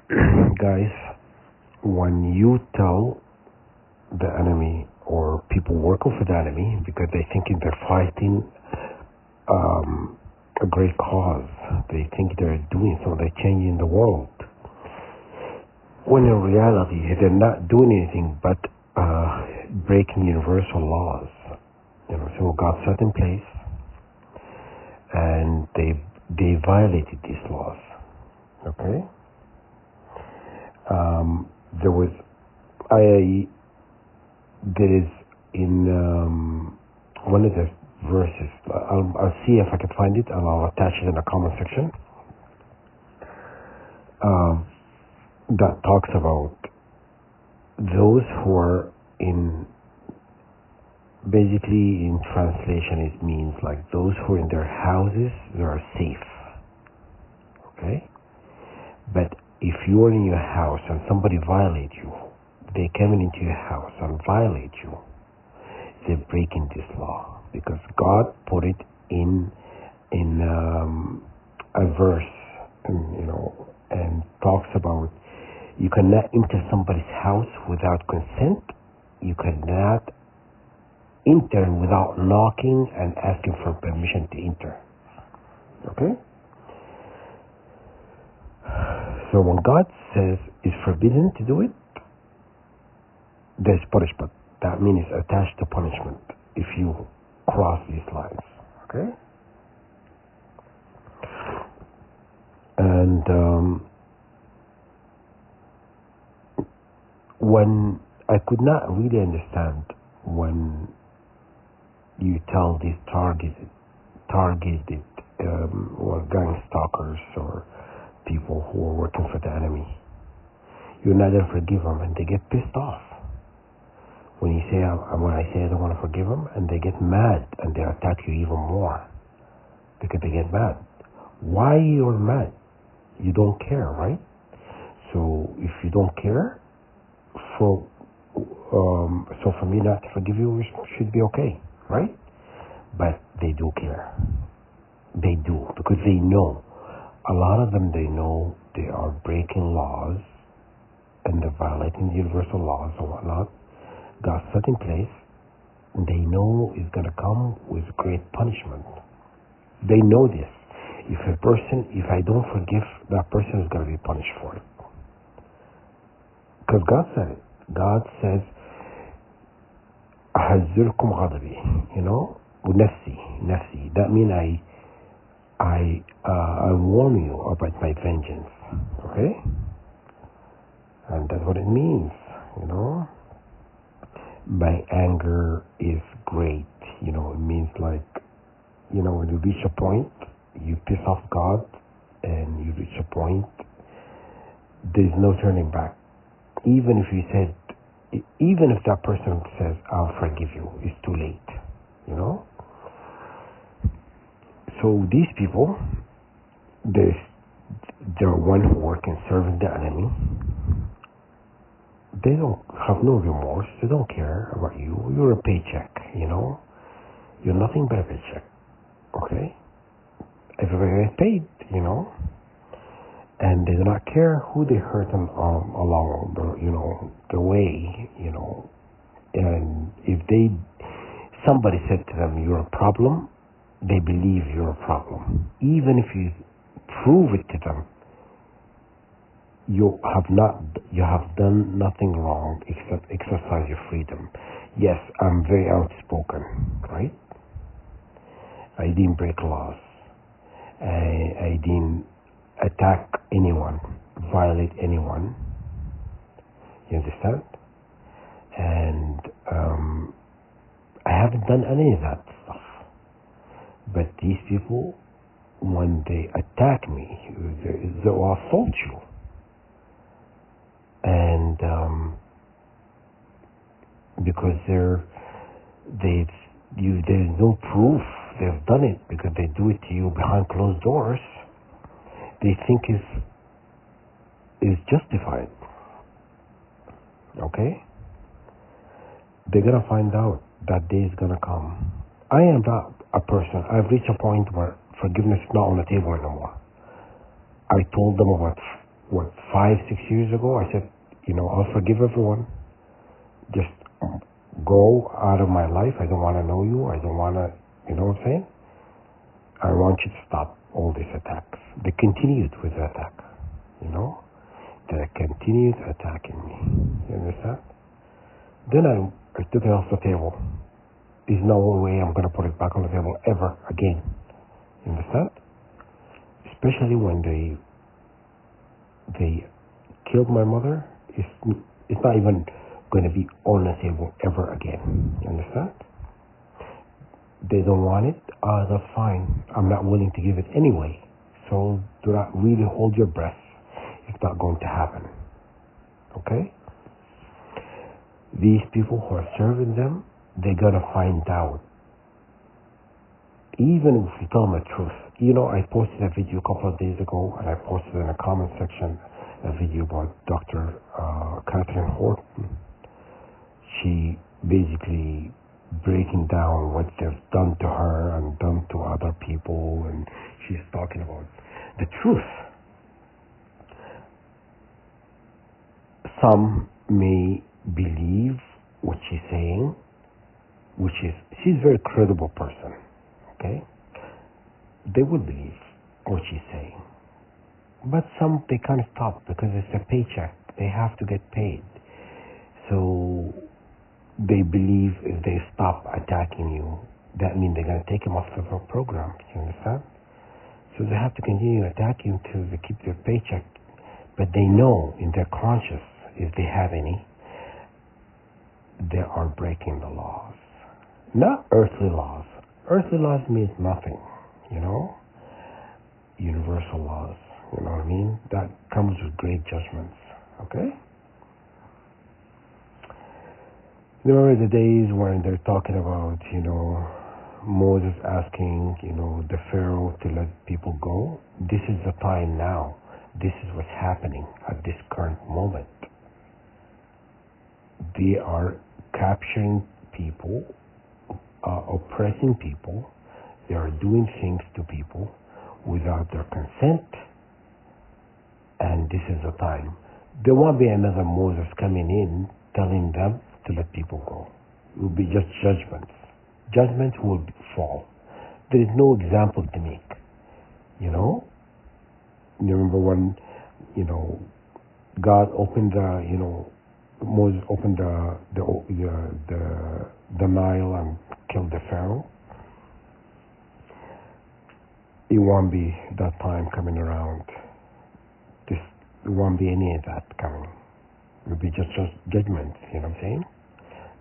Guys, when you tell the enemy or people working for the enemy because they thinking they're fighting a great cause, they think they're doing something, they're changing the world. When in reality, they're not doing anything but breaking universal laws. So God set in place, and they violated these laws. Okay. There is in one of the verses. I'll see if I can find it, and I'll attach it in the comment section. That talks about those who are in. Basically, in translation, it means like those who are in their houses, they are safe. Okay? But if you are in your house and somebody violates you, they come into your house and violate you, they're breaking this law because God put it in a verse, and talks about you cannot enter somebody's house without consent. You cannot enter without knocking and asking for permission to enter. Okay? So when God says it's forbidden to do it, there's punishment. That means it's attached to punishment if you cross these lines. Okay? And when I could not really understand when you tell these targeted or gang stalkers or people who are working for the enemy, you're not going to forgive them, and they get pissed off when I say I don't want to forgive them, and they get mad and they attack you even more because they get mad. Why you're mad? You don't care, right? So if you don't care, so for me not to forgive you should be okay, right? But they do care. They do, because they know. A lot of them, they know they are breaking laws and they're violating the universal laws and whatnot. God set in place, and they know it's going to come with great punishment. They know this. If I don't forgive, that person is going to be punished for it. Because God said it. God says, أحذركم غضبي, ونفسي. That means I warn you about my vengeance. Okay? And that's what it means, My anger is great. It means like, when you reach a point, you piss off God, and you reach a point, there's no turning back. Even if that person says, I'll forgive you, it's too late, So these people, they're one who work in serving the enemy. They don't have no remorse. They don't care about you. You're a paycheck, You're nothing but a paycheck, okay? Everybody gets paid, And they do not care who they hurt along the way, And if somebody said to them, you're a problem, they believe you're a problem. Even if you prove it to them, you have done nothing wrong except exercise your freedom. Yes, I'm very outspoken, right? I didn't break laws. I didn't attack anyone, violate anyone. You understand? And I haven't done any of that stuff. But these people, when they attack me, they'll assault you. And because there's no proof they've done it, because they do it to you behind closed doors, they think is justified. Okay? They're going to find out that day is going to come. I am not a person. I've reached a point where forgiveness is not on the table anymore. I told them about 5, 6 years ago, I said, I'll forgive everyone. Just go out of my life. I don't want to know you. I don't want to, you know what I'm saying? I want you to stop all these attacks. They continued with the attack, They continued attacking me. You understand? Then I took it off the table. There's no way I'm going to put it back on the table ever again. You understand? Especially when they killed my mother. It's not even going to be on the table ever again. You understand? They don't want it. That's fine. I'm not willing to give it anyway. So do not really hold your breath. It's not going to happen. Okay? These people who are serving them, they're going to find out. Even if you tell them the truth. I posted a video a couple of days ago, and I posted in the comment section a video about Dr. Catherine Horton. She basically breaking down what they've done to her and done to other people, and she's talking about the truth. Some may believe what she's saying, she's a very credible person, okay? They will believe what she's saying. But some, they can't stop because it's a paycheck. They have to get paid. So they believe if they stop attacking you, that means they're going to take them off the program. You understand? So they have to continue attacking until they keep their paycheck. But they know in their conscience, if they have any, they are breaking the laws. Not earthly laws. Earthly laws means nothing, Universal laws, you know what I mean? That comes with great judgments, okay? Remember the days when they're talking about, Moses asking, the Pharaoh to let people go? This is the time now. This is what's happening at this current moment. They are capturing people, oppressing people. They are doing things to people without their consent. And this is the time. There won't be another Moses coming in telling them to let people go. It will be just judgments. Judgments will fall. There is no example to make. You remember when, God opened Moses opened the Nile and killed the Pharaoh. It won't be that time coming around. There won't be any of that coming. It will be just judgment, you know what I'm saying?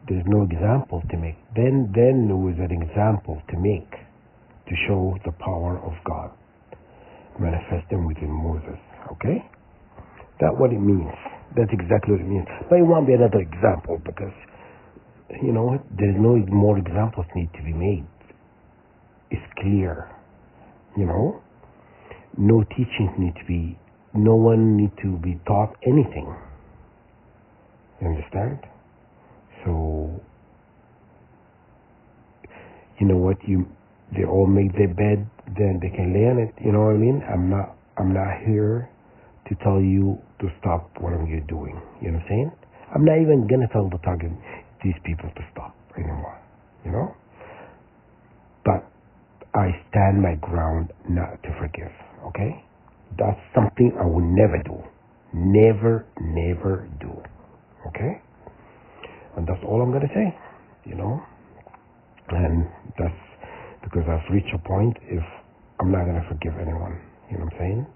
There's no example to make. Then there was an example to make to show the power of God manifesting within Moses, okay? That's what it means. That's exactly what it means. But it won't be another example because, there's no more examples need to be made. It's clear, No teachings need to be, no one need to be taught anything. You understand? So, you know what? They all make their bed, then they can lay on it. You know what I mean? I'm not here to tell you to stop whatever you're doing. You know what I'm saying? I'm not even gonna tell these people to stop anymore. But I stand my ground not to forgive. Okay? That's something I will never do. Never, never do. Okay? And that's all I'm gonna say. And that's because I've reached a point if I'm not gonna forgive anyone. You know what I'm saying?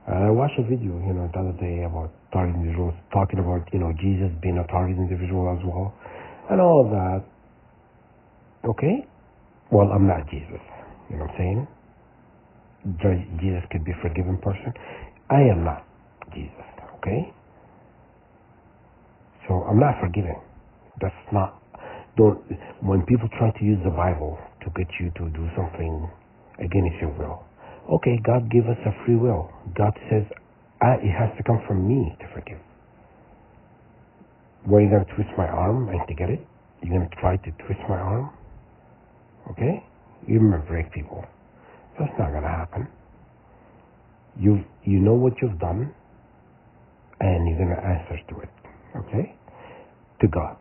I watched a video, the other day about target individuals, talking about, Jesus being a target individual as well, and all of that. Okay? Well, I'm not Jesus. You know what I'm saying? Jesus could be a forgiven person. I am not Jesus. Okay? So I'm not forgiven. That's not. When people try to use the Bible to get you to do something against your will. Okay, God gave us a free will. God says it has to come from me to forgive. Were you going to twist my arm and to get it? You're going to try to twist my arm? Okay? You're going to break people. That's not going to happen. You know what you've done, and you're going to answer to it. Okay? To God.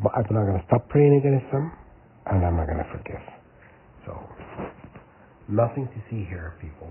But I'm not going to stop praying against them, and I'm not going to forgive. So, nothing to see here, people.